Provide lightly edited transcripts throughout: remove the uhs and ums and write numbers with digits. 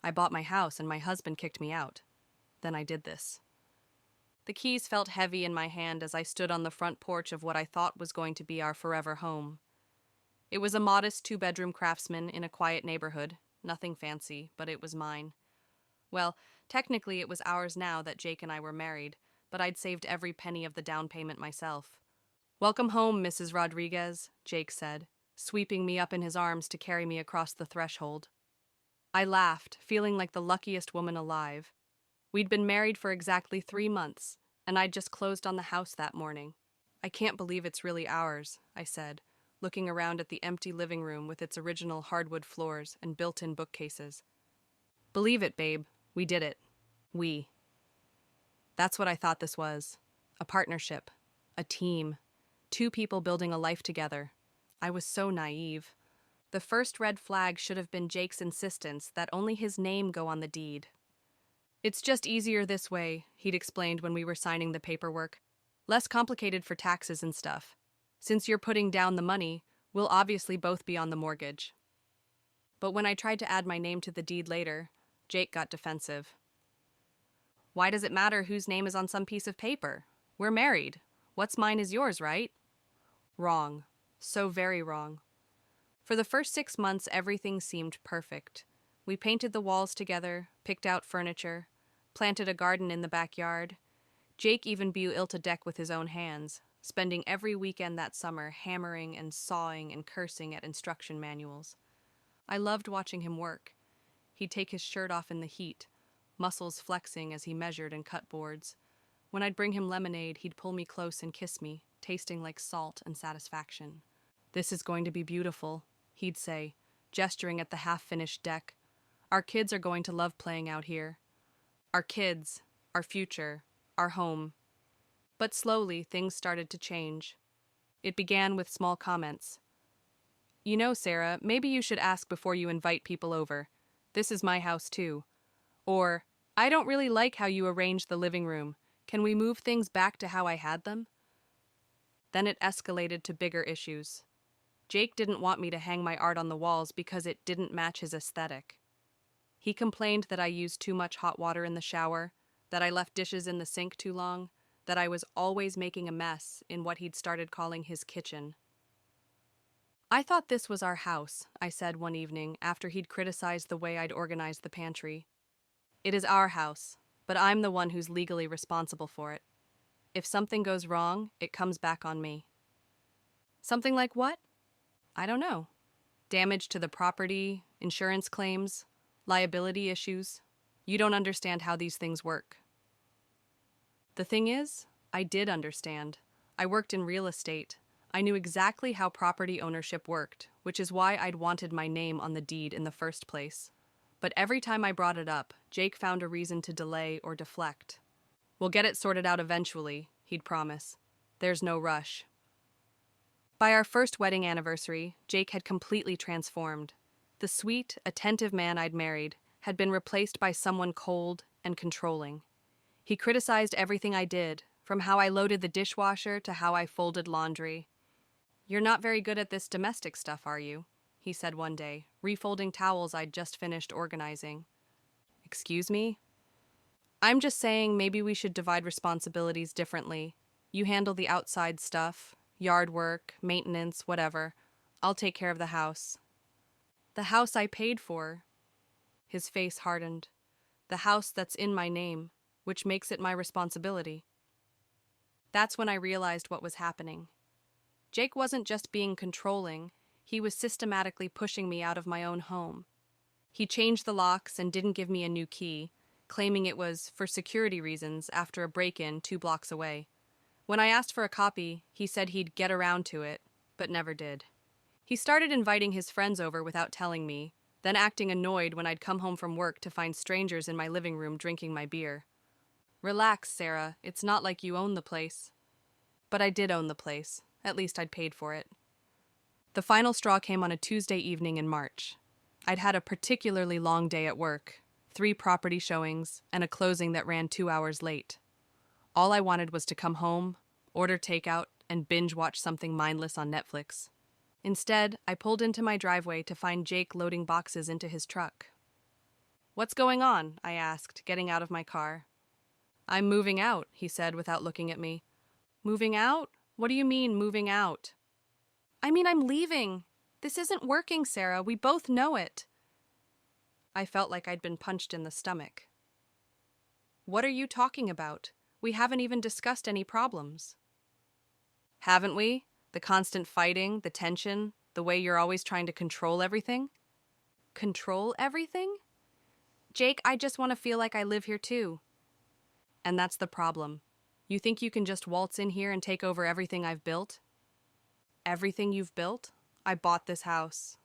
I bought my house and my husband kicked me out. Then I did this. The keys felt heavy in my hand as I stood on the front porch of what I thought was going to be our forever home. It was a modest two-bedroom craftsman in a quiet neighborhood. Nothing fancy, but it was mine. Well, technically it was ours now that Jake and I were married, but I'd saved every penny of the down payment myself. "Welcome home, Mrs. Rodriguez," Jake said, sweeping me up in his arms to carry me across the threshold. I laughed, feeling like the luckiest woman alive. We'd been married for exactly 3 months, and I'd just closed on the house that morning. "I can't believe it's really ours," I said, looking around at the empty living room with its original hardwood floors and built-in bookcases. "Believe it, babe. We did it. We." That's what I thought this was. A partnership. A team. 2 people building a life together. I was so naive. The first red flag should have been Jake's insistence that only his name go on the deed. "It's just easier this way," he'd explained when we were signing the paperwork. "Less complicated for taxes and stuff. Since you're putting down the money, we'll obviously both be on the mortgage." But when I tried to add my name to the deed later, Jake got defensive. "Why does it matter whose name is on some piece of paper? We're married. What's mine is yours, right?" Wrong. So very wrong. For the first 6 months, everything seemed perfect. We painted the walls together, picked out furniture, planted a garden in the backyard. Jake even built a deck with his own hands, spending every weekend that summer hammering and sawing and cursing at instruction manuals. I loved watching him work. He'd take his shirt off in the heat, muscles flexing as he measured and cut boards. When I'd bring him lemonade, he'd pull me close and kiss me, tasting like salt and satisfaction. "This is going to be beautiful," he'd say, gesturing at the half-finished deck. "Our kids are going to love playing out here. Our kids, our future, our home." But slowly, things started to change. It began with small comments. "You know, Sarah, maybe you should ask before you invite people over. This is my house, too." Or, "I don't really like how you arrange the living room. Can we move things back to how I had them?" Then it escalated to bigger issues. Jake didn't want me to hang my art on the walls because it didn't match his aesthetic. He complained that I used too much hot water in the shower, that I left dishes in the sink too long, that I was always making a mess in what he'd started calling his kitchen. "I thought this was our house," I said one evening after he'd criticized the way I'd organized the pantry. "It is our house, but I'm the one who's legally responsible for it. If something goes wrong, it comes back on me." "Something like what?" "I don't know. Damage to the property, insurance claims, liability issues. You don't understand how these things work." The thing is, I did understand. I worked in real estate. I knew exactly how property ownership worked, which is why I'd wanted my name on the deed in the first place. But every time I brought it up, Jake found a reason to delay or deflect. "We'll get it sorted out eventually," he'd promise. "There's no rush." By our first wedding anniversary, Jake had completely transformed. The sweet, attentive man I'd married had been replaced by someone cold and controlling. He criticized everything I did, from how I loaded the dishwasher to how I folded laundry. "You're not very good at this domestic stuff, are you?" he said one day, refolding towels I'd just finished organizing. "Excuse me?" "I'm just saying maybe we should divide responsibilities differently. You handle the outside stuff, yard work, maintenance, whatever. I'll take care of the house." "The house I paid for." His face hardened. "The house that's in my name, which makes it my responsibility." That's when I realized what was happening. Jake wasn't just being controlling, he was systematically pushing me out of my own home. He changed the locks and didn't give me a new key, claiming it was for security reasons after a break-in 2 blocks away. When I asked for a copy, he said he'd get around to it, but never did. He started inviting his friends over without telling me, then acting annoyed when I'd come home from work to find strangers in my living room drinking my beer. "Relax, Sarah, it's not like you own the place." But I did own the place, at least I'd paid for it. The final straw came on a Tuesday evening in March. I'd had a particularly long day at work, 3 property showings, and a closing that ran 2 hours late. All I wanted was to come home, order takeout, and binge-watch something mindless on Netflix. Instead, I pulled into my driveway to find Jake loading boxes into his truck. What's going on? I asked, getting out of my car. I'm moving out, he said without looking at me. Moving out? What do you mean, moving out? I mean, I'm leaving. This isn't working, Sarah. We both know it. I felt like I'd been punched in the stomach. What are you talking about? We haven't even discussed any problems. Haven't we? The constant fighting, the tension, the way you're always trying to control everything? Control everything? Jake, I just want to feel like I live here too. And that's the problem. You think you can just waltz in here and take over everything I've built? Everything you've built? I bought this house.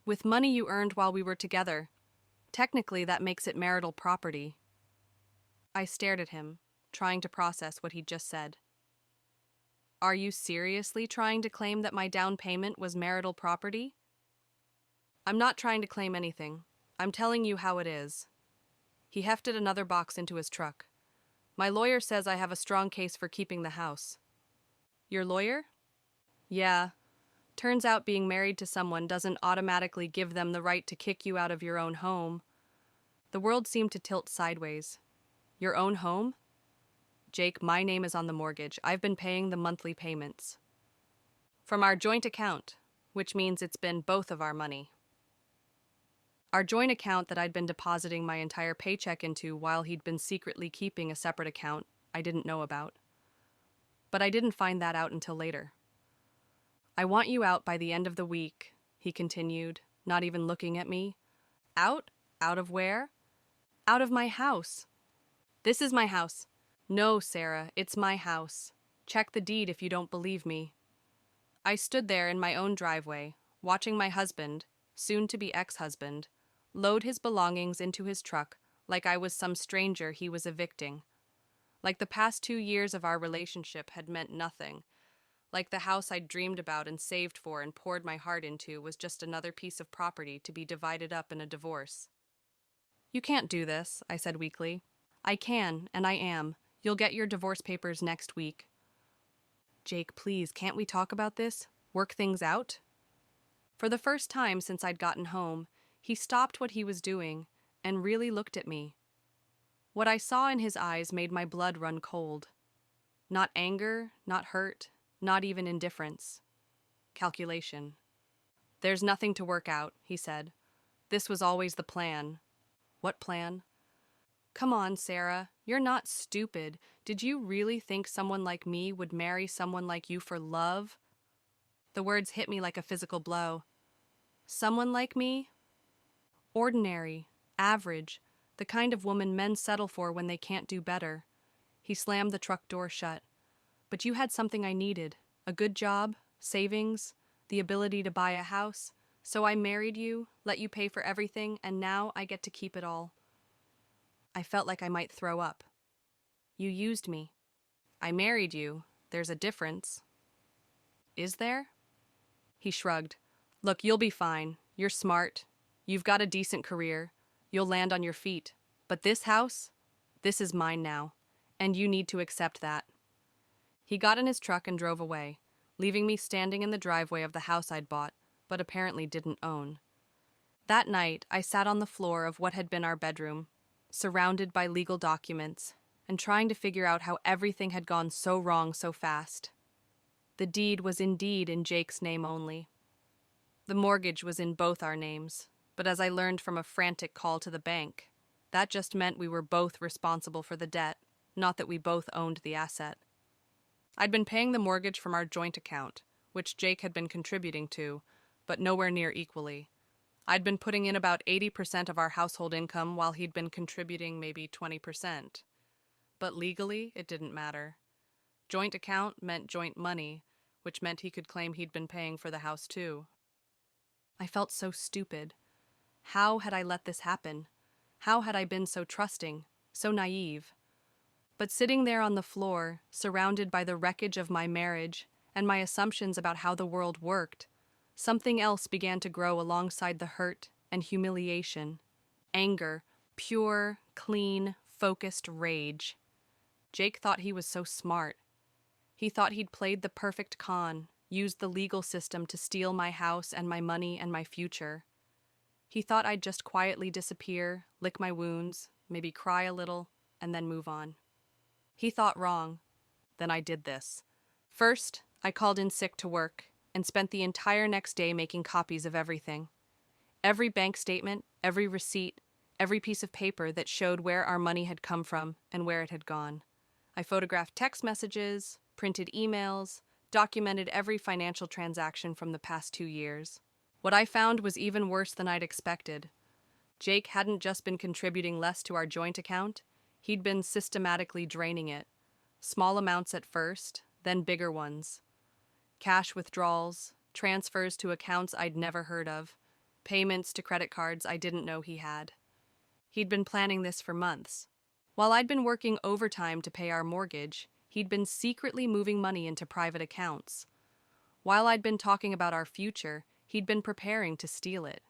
With money you earned while we were together. Technically, that makes it marital property. I stared at him, trying to process what he'd just said. Are you seriously trying to claim that my down payment was marital property? I'm not trying to claim anything. I'm telling you how it is. He hefted another box into his truck. My lawyer says I have a strong case for keeping the house. Your lawyer? Yeah. Turns out being married to someone doesn't automatically give them the right to kick you out of your own home. The world seemed to tilt sideways. Your own home? Jake, my name is on the mortgage. I've been paying the monthly payments. From our joint account, which means it's been both of our money. Our joint account that I'd been depositing my entire paycheck into while he'd been secretly keeping a separate account I didn't know about. But I didn't find that out until later. I want you out by the end of the week, he continued, not even looking at me. Out? Out of where? Out of my house. This is my house. No, Sarah, it's my house. Check the deed if you don't believe me. I stood there in my own driveway, watching my husband, soon-to-be ex-husband, load his belongings into his truck like I was some stranger he was evicting. Like the past 2 years of our relationship had meant nothing. Like the house I'd dreamed about and saved for and poured my heart into was just another piece of property to be divided up in a divorce. You can't do this, I said weakly. I can, and I am. You'll get your divorce papers next week. Jake, please, can't we talk about this? Work things out? For the first time since I'd gotten home, he stopped what he was doing and really looked at me. What I saw in his eyes made my blood run cold. Not anger, not hurt, not even indifference. Calculation. There's nothing to work out, he said. This was always the plan. What plan? Come on, Sarah. You're not stupid. Did you really think someone like me would marry someone like you for love? The words hit me like a physical blow. Someone like me? Ordinary, average, the kind of woman men settle for when they can't do better. He slammed the truck door shut. But you had something I needed, a good job, savings, the ability to buy a house. So I married you, let you pay for everything, and now I get to keep it all. I felt like I might throw up. You used me. I married you. There's a difference. Is there? He shrugged. Look, you'll be fine. You're smart. You've got a decent career. You'll land on your feet. But this house? This is mine now. And you need to accept that. He got in his truck and drove away, leaving me standing in the driveway of the house I'd bought, but apparently didn't own. That night, I sat on the floor of what had been our bedroom, surrounded by legal documents, and trying to figure out how everything had gone so wrong so fast. The deed was indeed in Jake's name only. The mortgage was in both our names, but as I learned from a frantic call to the bank, that just meant we were both responsible for the debt, not that we both owned the asset. I'd been paying the mortgage from our joint account, which Jake had been contributing to, but nowhere near equally. I'd been putting in about 80% of our household income while he'd been contributing maybe 20%. But legally, it didn't matter. Joint account meant joint money, which meant he could claim he'd been paying for the house too. I felt so stupid. How had I let this happen? How had I been so trusting, so naive? But sitting there on the floor, surrounded by the wreckage of my marriage and my assumptions about how the world worked, something else began to grow alongside the hurt and humiliation. Anger, pure, clean, focused rage. Jake thought he was so smart. He thought he'd played the perfect con, used the legal system to steal my house and my money and my future. He thought I'd just quietly disappear, lick my wounds, maybe cry a little, and then move on. He thought wrong. Then I did this. First, I called in sick to work and spent the entire next day making copies of everything. Every bank statement, every receipt, every piece of paper that showed where our money had come from and where it had gone. I photographed text messages, printed emails, documented every financial transaction from the past 2 years. What I found was even worse than I'd expected. Jake hadn't just been contributing less to our joint account, he'd been systematically draining it. Small amounts at first, then bigger ones. Cash withdrawals, transfers to accounts I'd never heard of, payments to credit cards I didn't know he had. He'd been planning this for months. While I'd been working overtime to pay our mortgage, he'd been secretly moving money into private accounts. While I'd been talking about our future, he'd been preparing to steal it.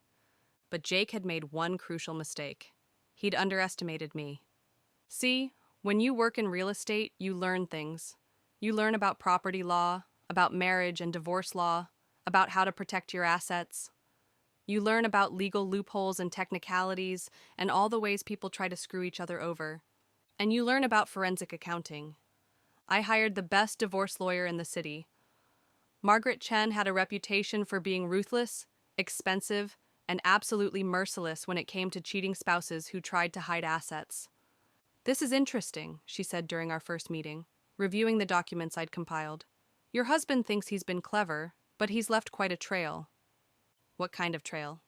But Jake had made one crucial mistake. He'd underestimated me. See, when you work in real estate, you learn things. You learn about property law, about marriage and divorce law, about how to protect your assets. You learn about legal loopholes and technicalities and all the ways people try to screw each other over. And you learn about forensic accounting. I hired the best divorce lawyer in the city. Margaret Chen had a reputation for being ruthless, expensive, and absolutely merciless when it came to cheating spouses who tried to hide assets. "This is interesting," she said during our first meeting, reviewing the documents I'd compiled. "Your husband thinks he's been clever, but he's left quite a trail." "What kind of trail?"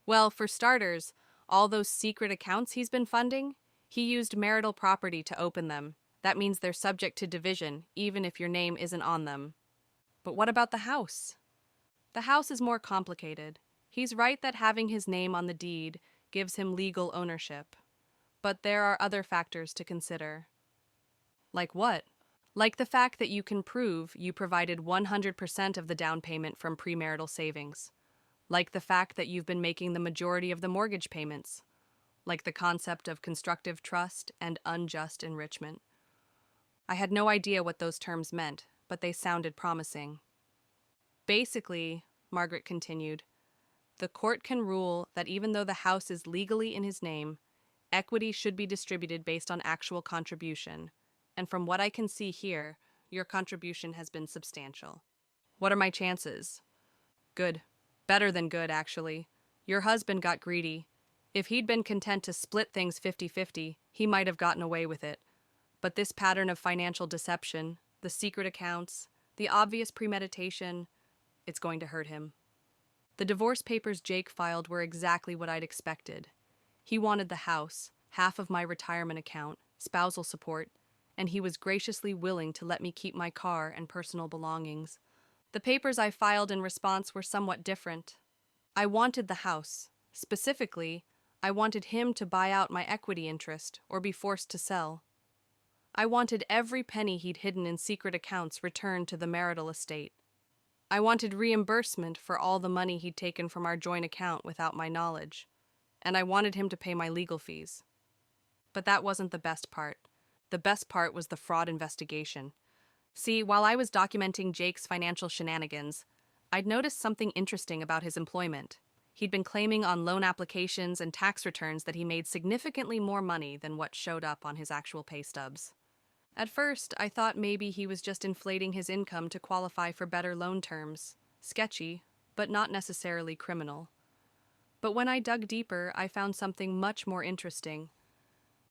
"Well, for starters, all those secret accounts he's been funding, he used marital property to open them. That means they're subject to division, even if your name isn't on them." "But what about the house?" "The house is more complicated. He's right that having his name on the deed gives him legal ownership. But there are other factors to consider." "Like what?" "Like the fact that you can prove you provided 100% of the down payment from premarital savings. Like the fact that you've been making the majority of the mortgage payments. Like the concept of constructive trust and unjust enrichment." I had no idea what those terms meant, but they sounded promising. "Basically," Margaret continued, "the court can rule that even though the house is legally in his name, equity should be distributed based on actual contribution. And from what I can see here, your contribution has been substantial." "What are my chances?" "Good. Better than good, actually. Your husband got greedy. If he'd been content to split things 50-50, he might have gotten away with it. But this pattern of financial deception, the secret accounts, the obvious premeditation, it's going to hurt him." The divorce papers Jake filed were exactly what I'd expected. He wanted the house, half of my retirement account, spousal support, and he was graciously willing to let me keep my car and personal belongings. The papers I filed in response were somewhat different. I wanted the house. Specifically, I wanted him to buy out my equity interest or be forced to sell. I wanted every penny he'd hidden in secret accounts returned to the marital estate. I wanted reimbursement for all the money he'd taken from our joint account without my knowledge. And I wanted him to pay my legal fees. But that wasn't the best part. The best part was the fraud investigation. See, while I was documenting Jake's financial shenanigans, I'd noticed something interesting about his employment. He'd been claiming on loan applications and tax returns that he made significantly more money than what showed up on his actual pay stubs. At first, I thought maybe he was just inflating his income to qualify for better loan terms. Sketchy, but not necessarily criminal. But when I dug deeper, I found something much more interesting.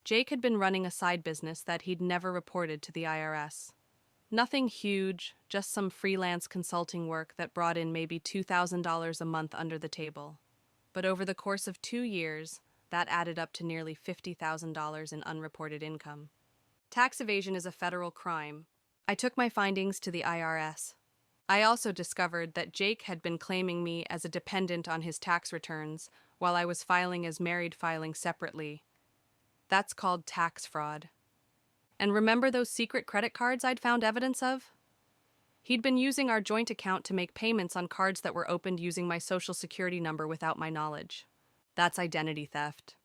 Jake had been running a side business that he'd never reported to the IRS. Nothing huge, just some freelance consulting work that brought in maybe $2,000 a month under the table. But over the course of 2 years, that added up to nearly $50,000 in unreported income. Tax evasion is a federal crime. I took my findings to the IRS. I also discovered that Jake had been claiming me as a dependent on his tax returns while I was filing as married filing separately. That's called tax fraud. And remember those secret credit cards I'd found evidence of? He'd been using our joint account to make payments on cards that were opened using my social security number without my knowledge. That's identity theft.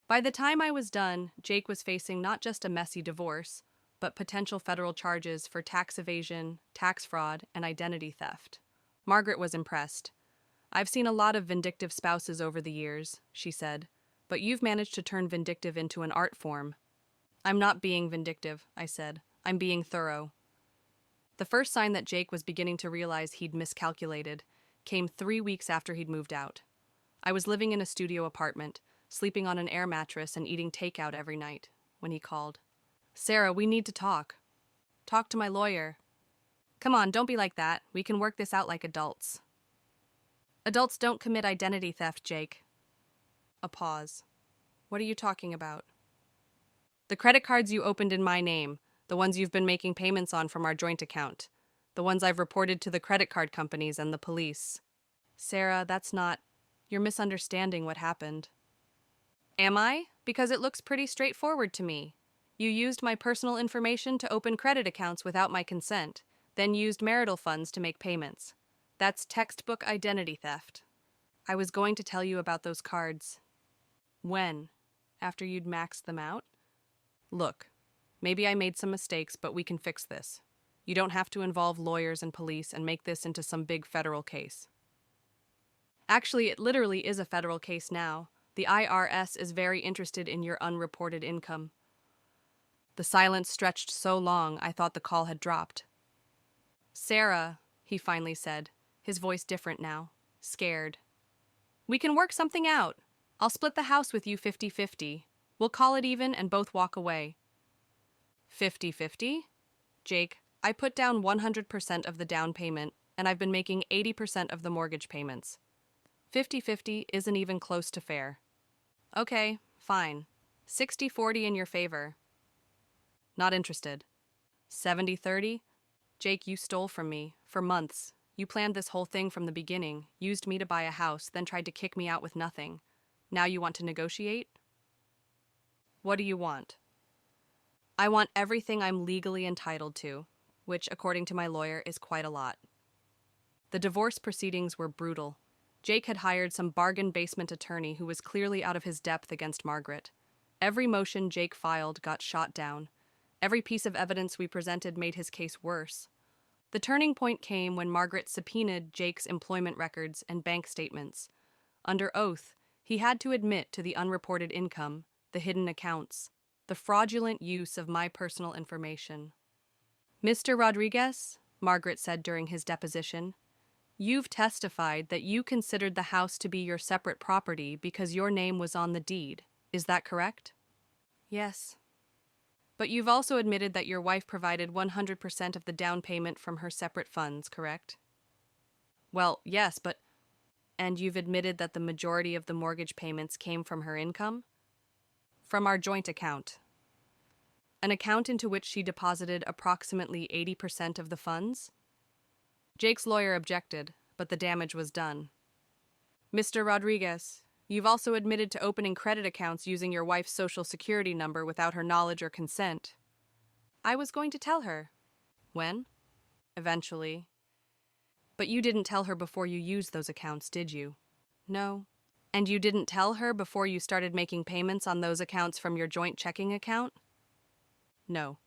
By the time I was done, Jake was facing not just a messy divorce, but potential federal charges for tax evasion, tax fraud, and identity theft. Margaret was impressed. I've seen a lot of vindictive spouses over the years, she said, but you've managed to turn vindictive into an art form. I'm not being vindictive, I said. I'm being thorough. The first sign that Jake was beginning to realize he'd miscalculated came 3 weeks after he'd moved out. I was living in a studio apartment, sleeping on an air mattress and eating takeout every night, when he called. Sarah, we need to talk. Talk to my lawyer. Come on, don't be like that. We can work this out like adults. Adults don't commit identity theft, Jake. A pause. What are you talking about? The credit cards you opened in my name, the ones you've been making payments on from our joint account, the ones I've reported to the credit card companies and the police. Sarah, that's not... You're misunderstanding what happened. Am I? Because it looks pretty straightforward to me. You used my personal information to open credit accounts without my consent, then used marital funds to make payments. That's textbook identity theft. I was going to tell you about those cards. When? After you'd maxed them out? Look, maybe I made some mistakes, but we can fix this. You don't have to involve lawyers and police and make this into some big federal case. Actually, it literally is a federal case now. The IRS is very interested in your unreported income. The silence stretched so long I thought the call had dropped. Sarah, he finally said, his voice different now, scared. We can work something out. I'll split the house with you 50-50. We'll call it even and both walk away. 50-50? Jake, I put down 100% of the down payment, and I've been making 80% of the mortgage payments. 50-50 isn't even close to fair. Okay, fine. 60-40 in your favor. Not interested. 70-30? Jake, you stole from me, for months. You planned this whole thing from the beginning, used me to buy a house, then tried to kick me out with nothing. Now you want to negotiate? What do you want? I want everything I'm legally entitled to, which, according to my lawyer, is quite a lot. The divorce proceedings were brutal. Jake had hired some bargain basement attorney who was clearly out of his depth against Margaret. Every motion Jake filed got shot down. Every piece of evidence we presented made his case worse. The turning point came when Margaret subpoenaed Jake's employment records and bank statements. Under oath, he had to admit to the unreported income, the hidden accounts, the fraudulent use of my personal information. Mr. Rodriguez, Margaret said during his deposition, you've testified that you considered the house to be your separate property because your name was on the deed. Is that correct? Yes. But you've also admitted that your wife provided 100% of the down payment from her separate funds, correct? Well, yes, but... And you've admitted that the majority of the mortgage payments came from her income? From our joint account. An account into which she deposited approximately 80% of the funds? Jake's lawyer objected, but the damage was done. Mr. Rodriguez, you've also admitted to opening credit accounts using your wife's social security number without her knowledge or consent. I was going to tell her. When? Eventually. But you didn't tell her before you used those accounts, did you? No. And you didn't tell her before you started making payments on those accounts from your joint checking account? No.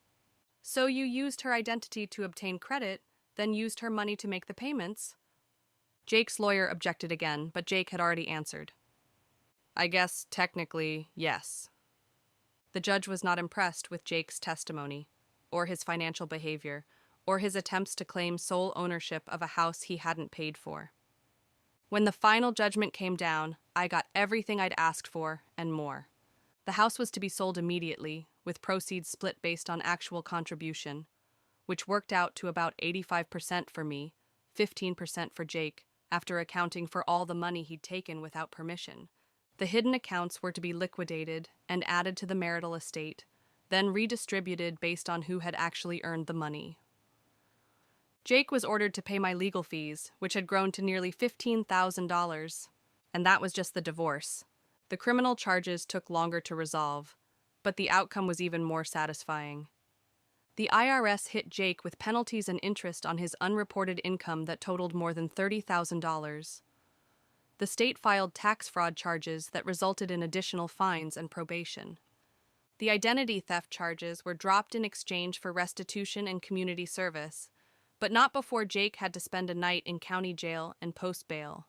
So you used her identity to obtain credit, then used her money to make the payments? Jake's lawyer objected again, but Jake had already answered. I guess, technically, yes. The judge was not impressed with Jake's testimony, or his financial behavior, or his attempts to claim sole ownership of a house he hadn't paid for. When the final judgment came down, I got everything I'd asked for and more. The house was to be sold immediately, with proceeds split based on actual contribution, which worked out to about 85% for me, 15% for Jake, after accounting for all the money he'd taken without permission. The hidden accounts were to be liquidated and added to the marital estate, then redistributed based on who had actually earned the money. Jake was ordered to pay my legal fees, which had grown to nearly $15,000, and that was just the divorce. The criminal charges took longer to resolve, but the outcome was even more satisfying. The IRS hit Jake with penalties and interest on his unreported income that totaled more than $30,000. The state filed tax fraud charges that resulted in additional fines and probation. The identity theft charges were dropped in exchange for restitution and community service, but not before Jake had to spend a night in county jail and post bail.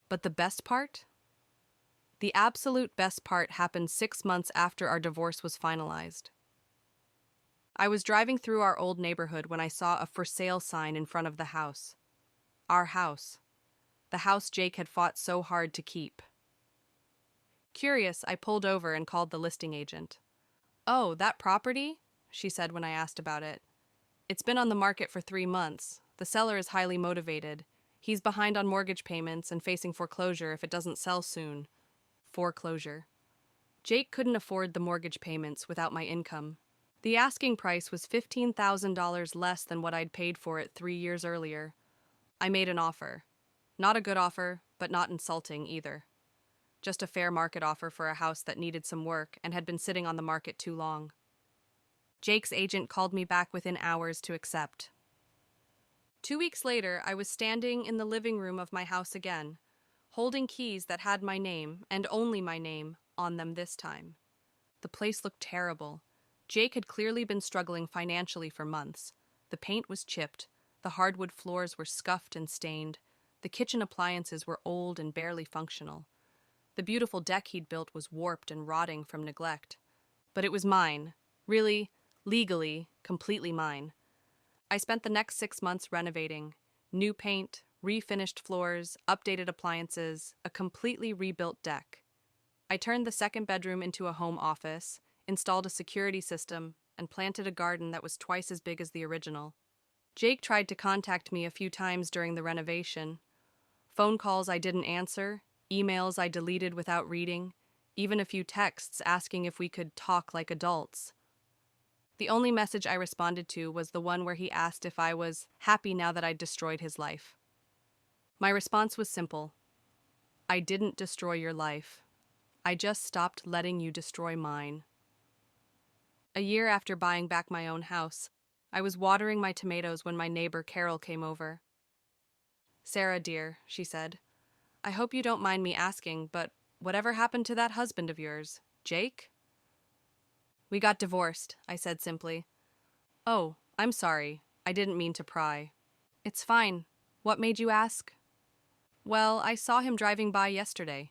But the best part? The absolute best part happened 6 months after our divorce was finalized. I was driving through our old neighborhood when I saw a for sale sign in front of the house. Our house. The house Jake had fought so hard to keep. Curious, I pulled over and called the listing agent. "Oh, that property?" she said when I asked about it. "It's been on the market for 3 months. The seller is highly motivated. He's behind on mortgage payments and facing foreclosure if it doesn't sell soon." Foreclosure. Jake couldn't afford the mortgage payments without my income. The asking price was $15,000 less than what I'd paid for it 3 years earlier. I made an offer. Not a good offer, but not insulting either. Just a fair market offer for a house that needed some work and had been sitting on the market too long. Jake's agent called me back within hours to accept. 2 weeks later, I was standing in the living room of my house again, holding keys that had my name, and only my name, on them this time. The place looked terrible. Jake had clearly been struggling financially for months. The paint was chipped, the hardwood floors were scuffed and stained, the kitchen appliances were old and barely functional. The beautiful deck he'd built was warped and rotting from neglect. But it was mine. Really, legally, completely mine. I spent the next 6 months renovating. New paint, refinished floors, updated appliances, a completely rebuilt deck. I turned the second bedroom into a home office, installed a security system, and planted a garden that was twice as big as the original. Jake tried to contact me a few times during the renovation. Phone calls I didn't answer, emails I deleted without reading, even a few texts asking if we could talk like adults. The only message I responded to was the one where he asked if I was happy now that I'd destroyed his life. My response was simple. I didn't destroy your life. I just stopped letting you destroy mine. A year after buying back my own house, I was watering my tomatoes when my neighbor Carol came over. "Sarah, dear," she said, "I hope you don't mind me asking, but whatever happened to that husband of yours, Jake?" "We got divorced," I said simply. "Oh, I'm sorry. I didn't mean to pry." "It's fine. What made you ask?" "Well, I saw him driving by yesterday.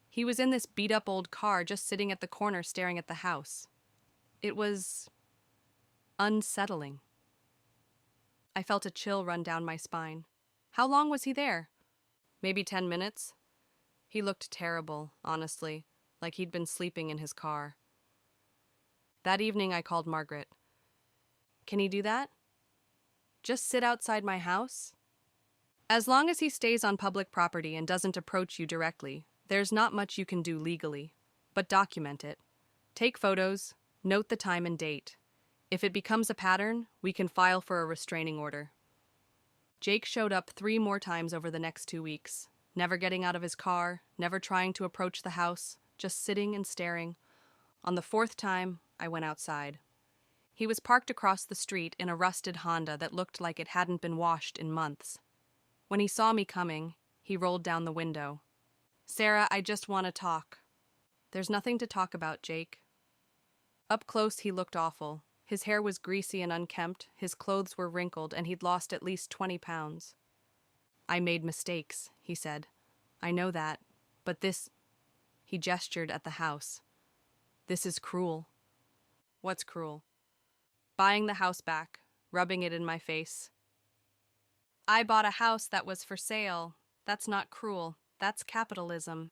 He was in this beat-up old car just sitting at the corner staring at the house. It was unsettling." I felt a chill run down my spine. "How long was he there?" "Maybe 10 minutes. He looked terrible, honestly, like he'd been sleeping in his car." That evening I called Margaret. "Can he do that? Just sit outside my house?" "As long as he stays on public property and doesn't approach you directly, there's not much you can do legally. But document it. Take photos, note the time and date. If it becomes a pattern, we can file for a restraining order." Jake showed up 3 more times over the next 2 weeks, never getting out of his car, never trying to approach the house, just sitting and staring. On the 4th time, I went outside. He was parked across the street in a rusted Honda that looked like it hadn't been washed in months. When he saw me coming, he rolled down the window. "Sarah, I just want to talk." "There's nothing to talk about, Jake." Up close, he looked awful. His hair was greasy and unkempt, his clothes were wrinkled, and he'd lost at least 20 pounds. "I made mistakes," he said. "I know that, but this—" He gestured at the house. "This is cruel." "What's cruel?" "Buying the house back, rubbing it in my face." "I bought a house that was for sale. That's not cruel. That's capitalism."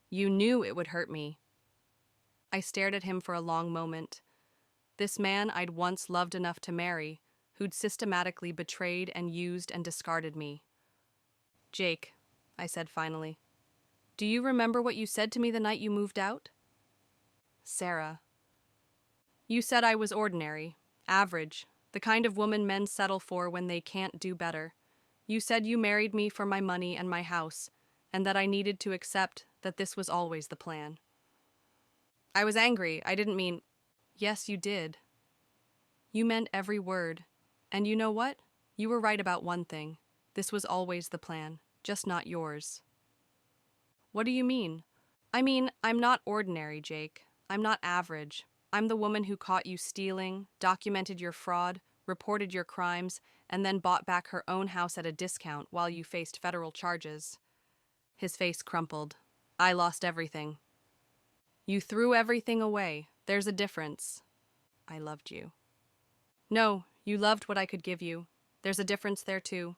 "You knew it would hurt me." I stared at him for a long moment. This man I'd once loved enough to marry, who'd systematically betrayed and used and discarded me. "Jake," I said finally, "do you remember what you said to me the night you moved out?" "Sarah." "You said I was ordinary, average, the kind of woman men settle for when they can't do better. You said you married me for my money and my house, and that I needed to accept that this was always the plan." I was angry. I didn't mean— "Yes, you did. You meant every word. And you know what? You were right about one thing. This was always the plan, just not yours." "What do you mean?" "I mean, I'm not ordinary, Jake. I'm not average. I'm the woman who caught you stealing, documented your fraud, reported your crimes, and then bought back her own house at a discount while you faced federal charges. His face crumpled. I lost everything. You threw everything away. There's a difference. I loved you. No, you loved what I could give you. There's a difference there too.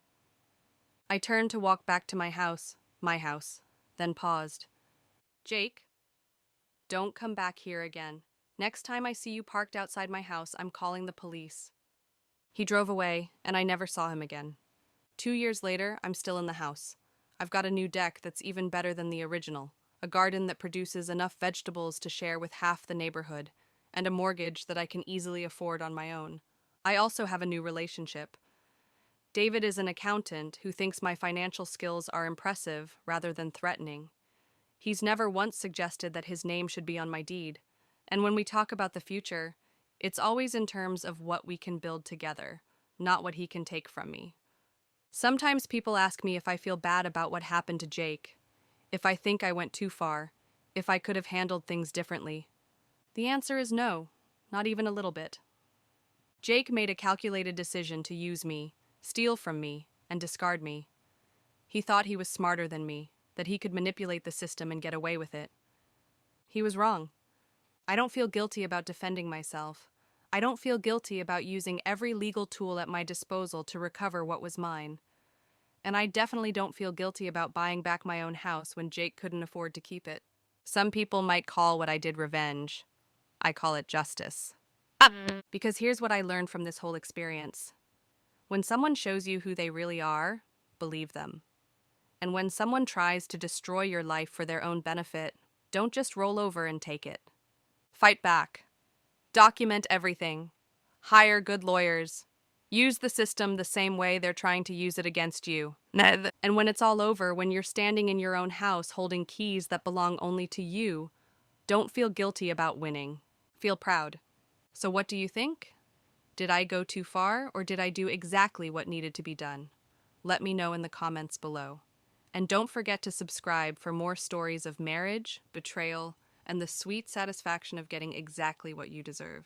I turned to walk back to my house, then paused. Jake, don't come back here again. Next time I see you parked outside my house, I'm calling the police. He drove away, and I never saw him again. 2 years later, I'm still in the house. I've got a new deck that's even better than the original, a garden that produces enough vegetables to share with half the neighborhood, and a mortgage that I can easily afford on my own. I also have a new relationship. David is an accountant who thinks my financial skills are impressive rather than threatening. He's never once suggested that his name should be on my deed, and when we talk about the future, it's always in terms of what we can build together, not what he can take from me. Sometimes people ask me if I feel bad about what happened to Jake, if I think I went too far, if I could have handled things differently. The answer is no, not even a little bit. Jake made a calculated decision to use me, steal from me, and discard me. He thought he was smarter than me, that he could manipulate the system and get away with it. He was wrong. I don't feel guilty about defending myself. I don't feel guilty about using every legal tool at my disposal to recover what was mine. And I definitely don't feel guilty about buying back my own house when Jake couldn't afford to keep it. Some people might call what I did revenge. I call it justice. Because here's what I learned from this whole experience. When someone shows you who they really are, believe them. And when someone tries to destroy your life for their own benefit, don't just roll over and take it. Fight back. Document everything. Hire good lawyers. Use the system the same way they're trying to use it against you. And when it's all over, when you're standing in your own house holding keys that belong only to you, don't feel guilty about winning. Feel proud. So what do you think? Did I go too far, or did I do exactly what needed to be done? Let me know in the comments below. And don't forget to subscribe for more stories of marriage, betrayal, and the sweet satisfaction of getting exactly what you deserve.